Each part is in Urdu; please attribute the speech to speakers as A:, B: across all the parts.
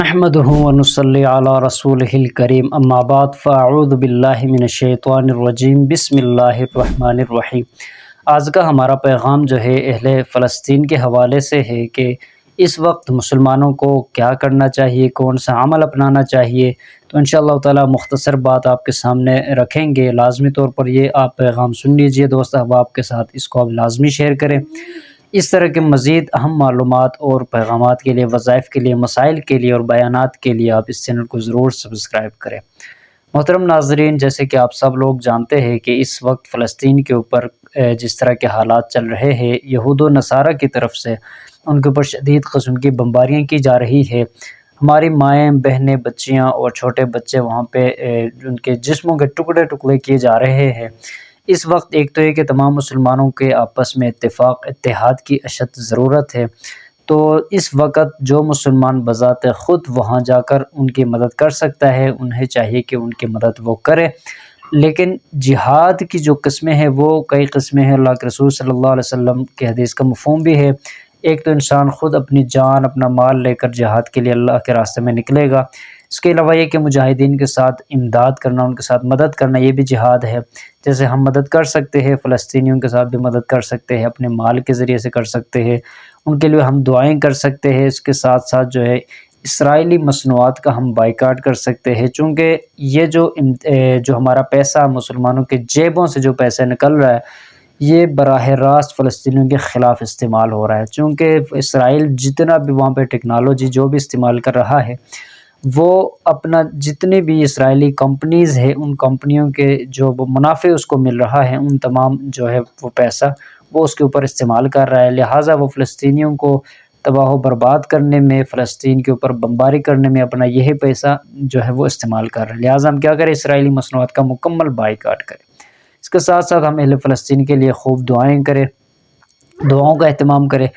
A: احمدہ ونصلی علی رسولہ الکریم اما بعد فاعوذ باللہ من الشیطان الرجیم بسم اللہ الرحمن الرحیم۔ آج کا ہمارا پیغام جو ہے اہل فلسطین کے حوالے سے ہے کہ اس وقت مسلمانوں کو کیا کرنا چاہیے، کون سا عمل اپنانا چاہیے۔ تو انشاءاللہ تعالی مختصر بات آپ کے سامنے رکھیں گے۔ لازمی طور پر یہ آپ پیغام سن لیجئے، دوست احباب کے ساتھ اس کو آپ لازمی شیئر کریں۔ اس طرح کے مزید اہم معلومات اور پیغامات کے لیے، وظائف کے لیے، مسائل کے لیے اور بیانات کے لیے آپ اس چینل کو ضرور سبسکرائب کریں۔ محترم ناظرین، جیسے کہ آپ سب لوگ جانتے ہیں کہ اس وقت فلسطین کے اوپر جس طرح کے حالات چل رہے ہیں، یہود و نصارہ کی طرف سے ان کے اوپر شدید قسم کی بمباریاں کی جا رہی ہے۔ ہماری مائیں، بہنیں، بچیاں اور چھوٹے بچے وہاں پہ ان کے جسموں کے ٹکڑے ٹکڑے کیے جا رہے ہیں۔ اس وقت ایک تو یہ کہ تمام مسلمانوں کے آپس میں اتفاق اتحاد کی اشد ضرورت ہے۔ تو اس وقت جو مسلمان بذات خود وہاں جا کر ان کی مدد کر سکتا ہے، انہیں چاہیے کہ ان کی مدد وہ کرے۔ لیکن جہاد کی جو قسمیں ہیں وہ کئی قسمیں ہیں۔ اللہ کے رسول صلی اللہ علیہ وسلم کی حدیث کا مفہوم بھی ہے۔ ایک تو انسان خود اپنی جان، اپنا مال لے کر جہاد کے لیے اللہ کے راستے میں نکلے گا۔ اس کے علاوہ یہ کہ مجاہدین کے ساتھ امداد کرنا، ان کے ساتھ مدد کرنا، یہ بھی جہاد ہے۔ جیسے ہم مدد کر سکتے ہیں، فلسطینیوں کے ساتھ بھی مدد کر سکتے ہیں، اپنے مال کے ذریعے سے کر سکتے ہیں، ان کے لیے ہم دعائیں کر سکتے ہیں۔ اس کے ساتھ ساتھ جو ہے اسرائیلی مصنوعات کا ہم بائیکاٹ کر سکتے ہیں، چونکہ یہ جو ہمارا پیسہ مسلمانوں کے جیبوں سے جو پیسہ نکل رہا ہے، یہ براہ راست فلسطینیوں کے خلاف استعمال ہو رہا ہے۔ چونکہ اسرائیل جتنا بھی وہاں پہ ٹیکنالوجی جو بھی استعمال کر رہا ہے، وہ اپنا جتنی بھی اسرائیلی کمپنیز ہیں، ان کمپنیوں کے جو وہ منافع اس کو مل رہا ہے، ان تمام جو ہے وہ پیسہ وہ اس کے اوپر استعمال کر رہا ہے۔ لہٰذا وہ فلسطینیوں کو تباہ و برباد کرنے میں، فلسطین کے اوپر بمباری کرنے میں اپنا یہی پیسہ جو ہے وہ استعمال کر رہا ہے۔ لہٰذا ہم کیا کریں؟ اسرائیلی مصنوعات کا مکمل بائیکاٹ کریں۔ اس کے ساتھ ساتھ ہم اہل فلسطین کے لیے خوب دعائیں کریں، دعاؤں کا اہتمام کریں۔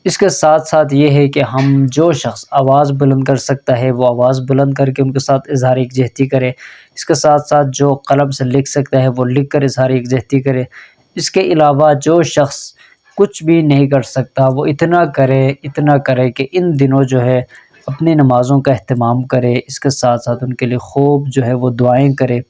A: اس کے ساتھ ساتھ یہ ہے کہ ہم جو شخص آواز بلند کر سکتا ہے وہ آواز بلند کر کے ان کے ساتھ اظہار یکجہتی کرے۔ اس کے ساتھ ساتھ جو قلم سے لکھ سکتا ہے وہ لکھ کر اظہار یکجہتی کرے۔ اس کے علاوہ جو شخص کچھ بھی نہیں کر سکتا وہ اتنا کرے کہ ان دنوں جو ہے اپنی نمازوں کا اہتمام کرے۔ اس کے ساتھ ساتھ ان کے لیے خوب جو ہے وہ دعائیں کرے،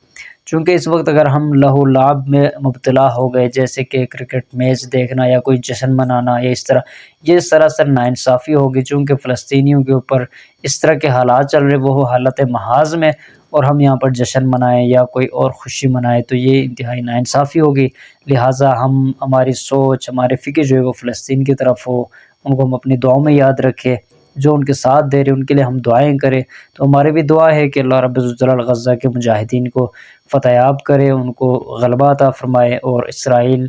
A: چونکہ اس وقت اگر ہم لہو لعب میں مبتلا ہو گئے، جیسے کہ کرکٹ میچ دیکھنا یا کوئی جشن منانا یا اس طرح، یہ سراسر ناانصافی ہوگی۔ چونکہ فلسطینیوں کے اوپر اس طرح کے حالات چل رہے، وہ حالت محاذ میں، اور ہم یہاں پر جشن منائیں یا کوئی اور خوشی منائیں تو یہ انتہائی ناانصافی ہوگی۔ لہٰذا ہماری سوچ، ہمارے فکر جو ہے وہ فلسطین کی طرف ہو، ان کو ہم اپنی دعاؤں میں یاد رکھیں۔ جو ان کے ساتھ دے رہے ان کے لیے ہم دعائیں کریں۔ تو ہماری بھی دعا ہے کہ اللہ رب الجلال غزہ کے مجاہدین کو فتح یاب کرے، ان کو غلبہ عطا فرمائے اور اسرائیل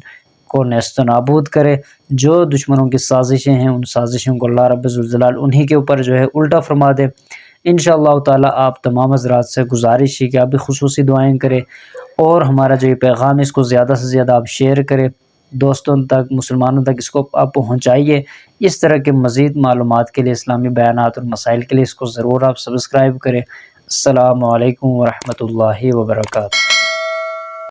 A: کو نیست و نابود کرے۔ جو دشمنوں کی سازشیں ہیں، ان سازشوں کو اللہ رب الجلال انہی کے اوپر جو ہے الٹا فرما دے۔ انشاءاللہ تعالیٰ آپ تمام حضرات سے گزارش ہے کہ آپ بھی خصوصی دعائیں کریں، اور ہمارا جو یہ پیغام ہے اس کو زیادہ سے زیادہ آپ شیئر کریں، دوستوں تک، مسلمانوں تک اس کو آپ پہنچائیے۔ اس طرح کے مزید معلومات کے لیے، اسلامی بیانات اور مسائل کے لیے اس کو ضرور آپ سبسکرائب کریں۔ السلام علیکم ورحمۃ اللہ وبرکاتہ۔